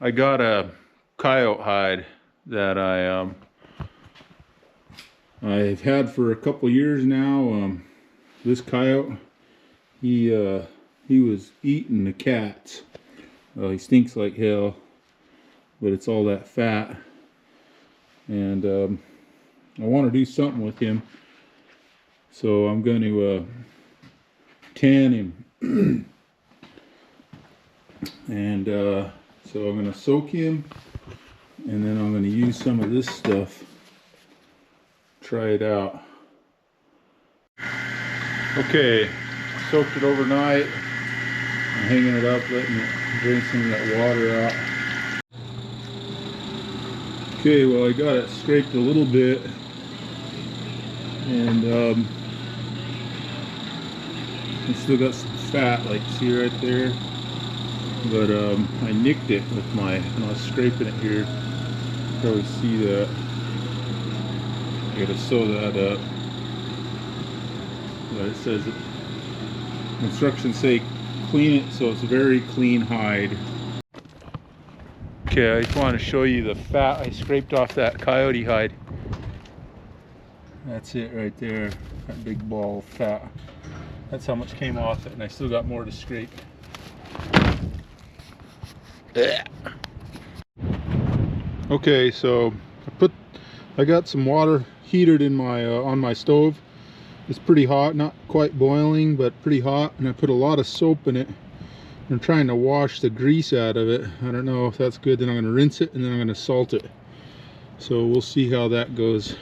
I got a coyote hide that I've had for a couple years now. This coyote, he was eating the cats. He stinks like hell, but it's all that fat, and I want to do something with him, so I'm going to tan him. And so I'm going to soak him, and then I'm going to use some of this stuff. Try it out. Okay, soaked it overnight. I'm hanging it up, letting it drain some of that water out. Okay, well, I got it scraped a little bit, and I still got some fat, like see right there. But I nicked it with my, when I was scraping it here. You can probably see that. I gotta sew that up. But it says, instructions say clean it so it's a very clean hide. Okay, I just want to show you the fat I scraped off that coyote hide. That's it right there, that big ball of fat. That's how much came off it, and I still got more to scrape. Okay, so I got some water heated in my on my stove. It's pretty hot, not quite boiling, but pretty hot, and I put a lot of soap in it. I'm trying to wash the grease out of it. I don't know if that's good. Then I'm going to rinse it, and then I'm going to salt it. So we'll see how that goes.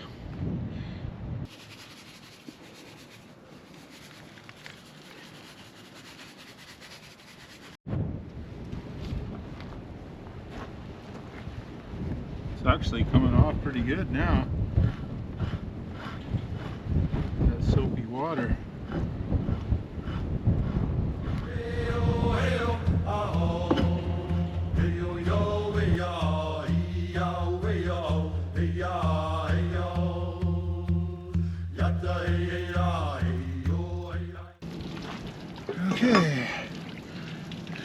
It's actually coming off pretty good now. That soapy water. Okay,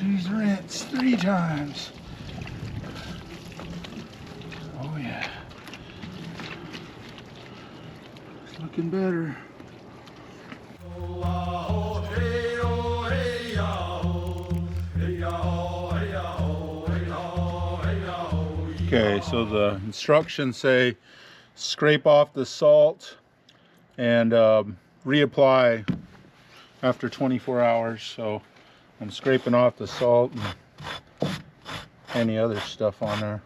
she's rinsed 3 times. Oh yeah, it's looking better. Okay, so the instructions say scrape off the salt and reapply after 24 hours. So I'm scraping off the salt and any other stuff on there.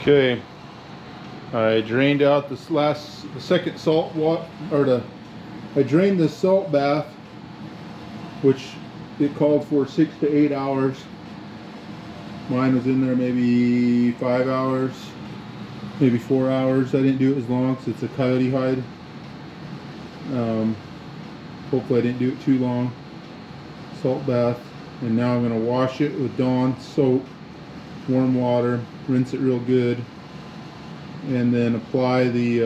Okay, I drained out this the second salt water, I drained this salt bath, which it called for 6 to 8 hours. Mine was in there maybe 5 hours, maybe 4 hours. I didn't do it as long because it's a coyote hide. Hopefully I didn't do it too long. Salt bath, and now I'm going to wash it with Dawn soap, warm water, rinse it real good, and then apply the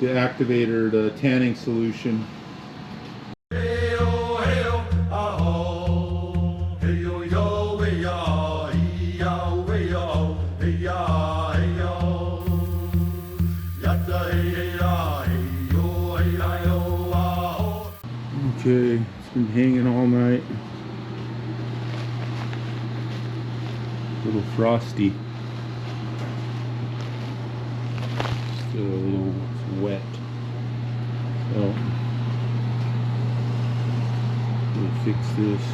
activator, the tanning solution. Okay, it's been hanging all night. A little frosty. Still a little wet. So, we'll fix this.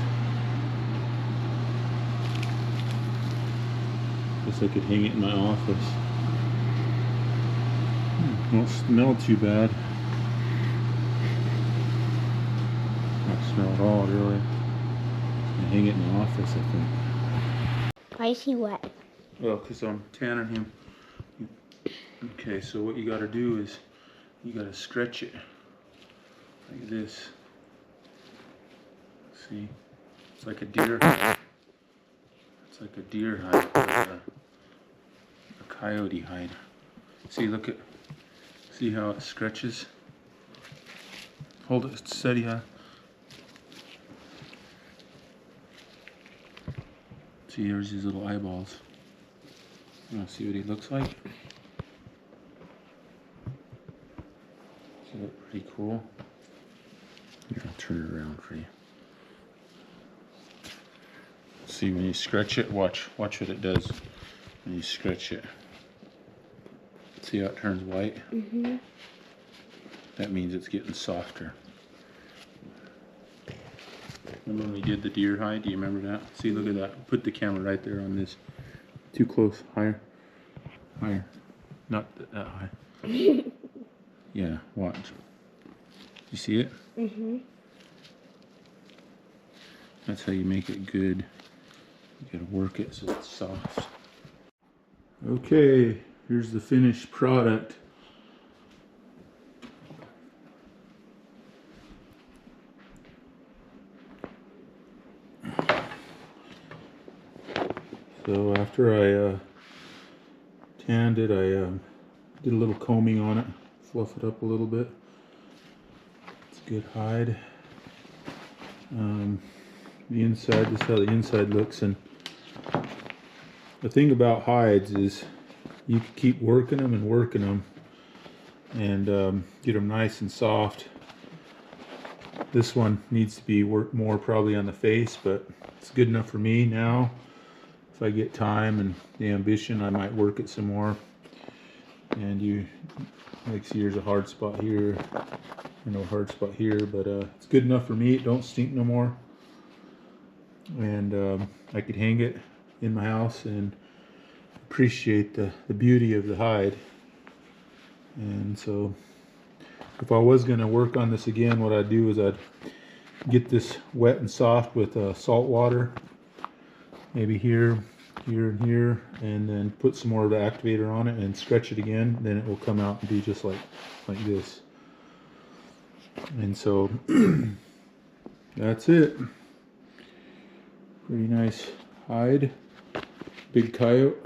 Guess I could hang it in my office. Won't smell too bad. Not smell at all, really. I hang it in the office, I think. Why is he wet? Well, because I'm tanning him. Okay, so what you got to do is you got to stretch it like this. See, it's like a deer. It's like a deer hide, or a coyote hide. See, look at, see how it stretches? Hold it steady, huh? See, there's these little eyeballs. You want to see what he looks like? Isn't that pretty cool? Here, I'll turn it around for you. See, when you stretch it, watch what it does when you stretch it. See how it turns white? Mm-hmm. That means it's getting softer. Remember when we did the deer hide? Do you remember that? See, look at that. Put the camera right there on this. Too close. Higher. Higher. Not that high. Yeah, watch. You see it? Mm-hmm. That's how you make it good. You gotta work it so it's soft. Okay, here's the finished product. So after I tanned it, I did a little combing on it, fluff it up a little bit. It's a good hide. The inside, this is how the inside looks, and the thing about hides is you can keep working them and get them nice and soft. This one needs to be worked more probably on the face, but it's good enough for me now. If I get time and the ambition, I might work it some more. And you, like, see, here's a hard spot here, and a hard spot here, but it's good enough for me. It don't stink no more, and I could hang it in my house and appreciate the beauty of the hide. And so if I was going to work on this again, what I'd do is I'd get this wet and soft with salt water, maybe here, here, and here, and then put some more of the activator on it and stretch it again. Then it will come out and be just like this. And so that's it. Pretty nice hide. Big coyote.